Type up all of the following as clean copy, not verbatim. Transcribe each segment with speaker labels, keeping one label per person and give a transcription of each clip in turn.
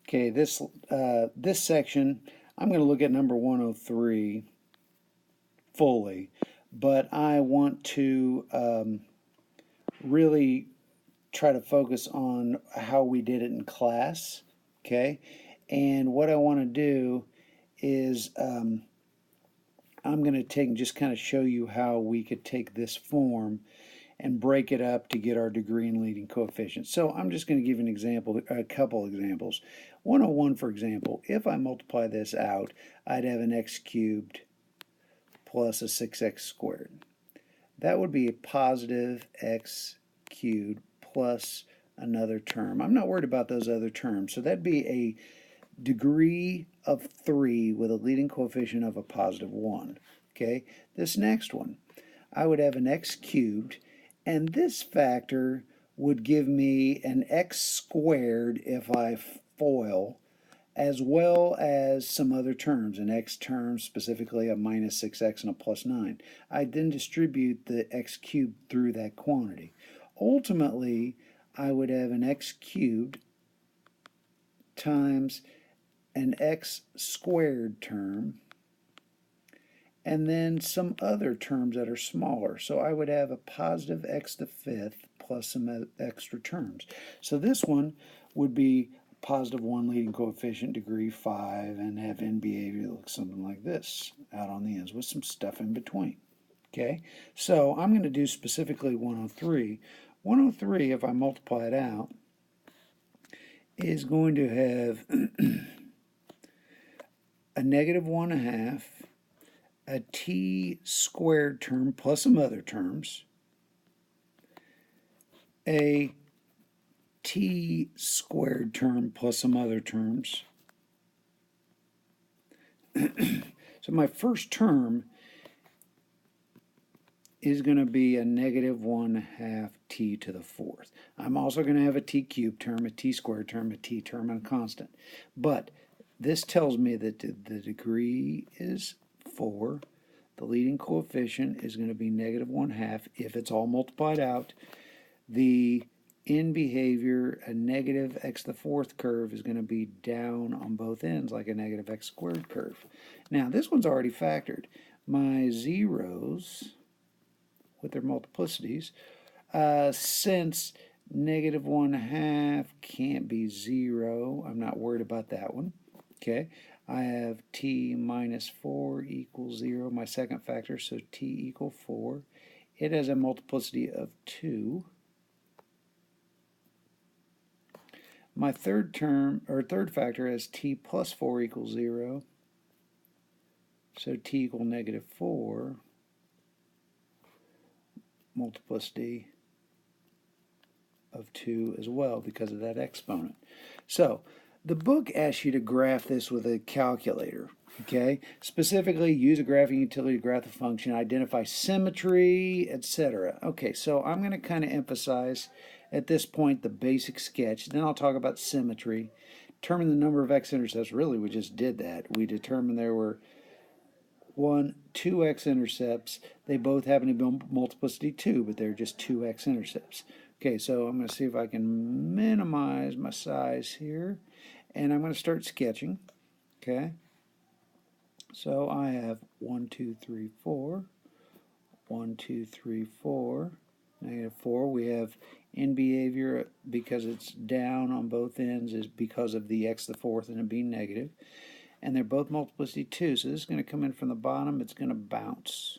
Speaker 1: Okay, this section, I'm going to look at number 103 fully, but I want to really try to focus on how we did it in class. Okay, and what I want to do is I'm going to take and just kind of show you how we could take this form and break it up to get our degree and leading coefficient. So I'm just going to give an example, a couple examples. 101, for example, if I multiply this out, I'd have an x cubed plus a 6x squared. That would be a positive x cubed plus another term. I'm not worried about those other terms. So that'd be a degree of 3 with a leading coefficient of a positive 1. Okay, this next one, I would have an x cubed, and this factor would give me an x squared if I FOIL, as well as some other terms, an x term, specifically a minus 6x and a plus 9. I then distribute the x cubed through that quantity. Ultimately, I would have an x cubed times an x squared term, and then some other terms that are smaller. So I would have a positive x to the fifth plus some extra terms. So this one would be positive 1 leading coefficient, degree 5, and have end behavior that looks something like this out on the ends with some stuff in between. Okay, so I'm going to do specifically 103. 103, if I multiply it out, is going to have a negative 1/2, a t squared term plus some other terms, a t squared term plus some other terms. So my first term is going to be a negative 1/2 t to the fourth. I'm also going to have a t cubed term, a t squared term, a t term, and a constant. But this tells me that the degree is 4. The leading coefficient is going to be negative 1/2 if it's all multiplied out. The end behavior, a negative x to the fourth curve, is going to be down on both ends like a negative x squared curve. Now this one's already factored. My zeros with their multiplicities, since negative 1/2 can't be 0, I'm not worried about that one. Okay, I have t minus 4 equals 0, my second factor, so t equal 4. It has a multiplicity of 2. My third term, or third factor, has t plus 4 equals 0, so t equal negative 4, multiplicity of 2 as well because of that exponent. So the book asks you to graph this with a calculator. Okay, specifically use a graphing utility to graph the function, identify symmetry, etc. Okay, so I'm going to kind of emphasize at this point the basic sketch. Then I'll talk about symmetry. Determine the number of x-intercepts. Really, we just did that. We determined there were 2 x-intercepts. They both happen to be multiplicity 2, but they're just 2 x-intercepts. Okay, so I'm going to see if I can minimize my size here, and I'm going to start sketching. Okay, so I have 1, 2, 3, 4, 1, 2, 3, 4, negative 4. We have end behavior because it's down on both ends is because of the x to the fourth and it being negative. And they're both multiplicity 2, so this is going to come in from the bottom, it's going to bounce.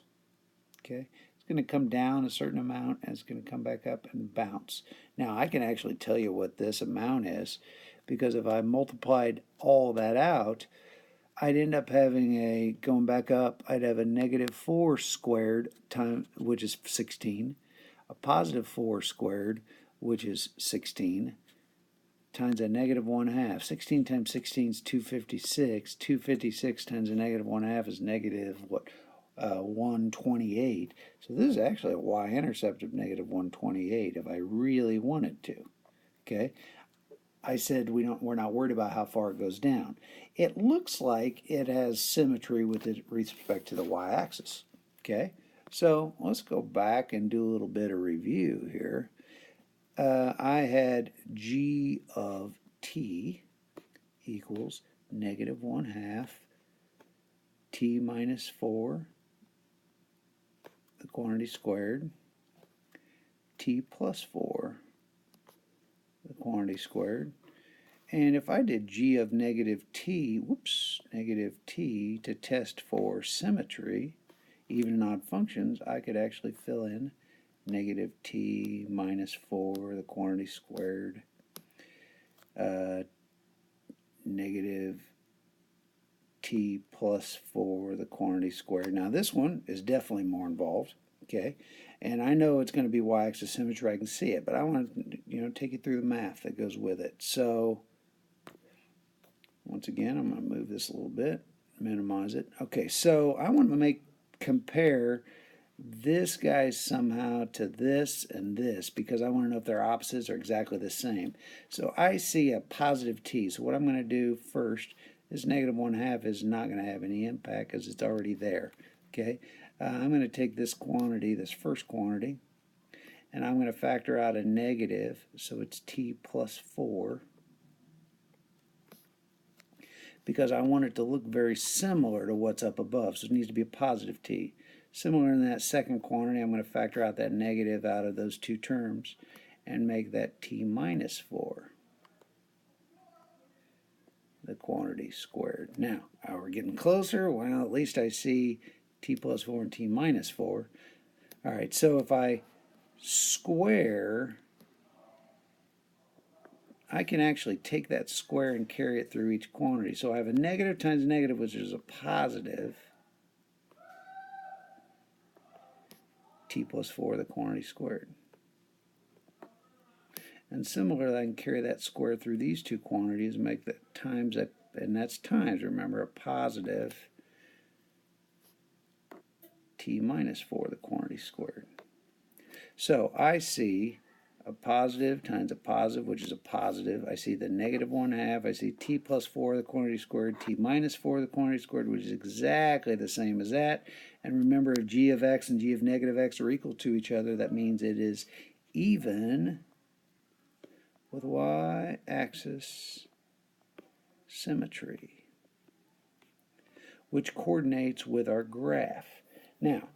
Speaker 1: Okay, it's going to come down a certain amount and it's going to come back up and bounce. Now I can actually tell you what this amount is, because if I multiplied all that out, I'd end up having a, going back up, I'd have a negative 4 squared times, which is 16, a positive 4 squared, which is 16, times a negative 1/2. 16 times 16 is 256. 256 times a negative 1/2 is negative, 128. So this is actually a y-intercept of negative 128 if I really wanted to. Okay, I said we're not worried about how far it goes down. It looks like it has symmetry with respect to the y-axis. Okay, so let's go back and do a little bit of review here. I had g of t equals negative 1/2 t minus 4, the quantity squared, t plus 4, the quantity squared. And if I did g of negative t to test for symmetry, even and odd functions, I could actually fill in negative t minus 4, the quantity squared, negative t plus 4, the quantity squared. Now this one is definitely more involved, okay? And I know it's going to be y-axis symmetry, I can see it, but I want to take you through the math that goes with it. So once again, I'm going to move this a little bit, minimize it. Okay, so I want to compare this guy somehow to this and this, because I want to know if their opposites are exactly the same. So I see a positive t. So what I'm going to do first, this negative 1/2 is not going to have any impact because it's already there. Okay, I'm going to take this quantity, this first quantity, and I'm going to factor out a negative, so it's t plus 4, because I want it to look very similar to what's up above, so it needs to be a positive t. Similar in that second quantity, I'm going to factor out that negative out of those two terms and make that t minus 4, the quantity squared. Now, we're getting closer. Well, at least I see t plus 4 and t minus 4. All right, so if I square, I can actually take that square and carry it through each quantity. So I have a negative times negative, which is a positive, t plus 4, the quantity squared. And similarly, I can carry that square through these two quantities and make that times, and that's times, remember, a positive t minus 4, the quantity squared. So I see a positive times a positive, which is a positive. I see the negative 1/2. I see t plus 4, the quantity squared, t minus 4, the quantity squared, which is exactly the same as that. And remember, if g of x and g of negative x are equal to each other, that means it is even with y-axis symmetry, which coordinates with our graph. Now,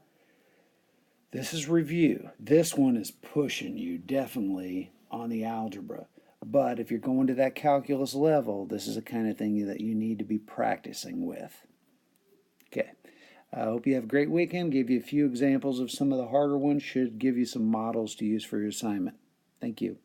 Speaker 1: this is review. This one is pushing you definitely on the algebra. But if you're going to that calculus level, this is the kind of thing that you need to be practicing with. Okay. I hope you have a great weekend. Give you a few examples of some of the harder ones. Should give you some models to use for your assignment. Thank you.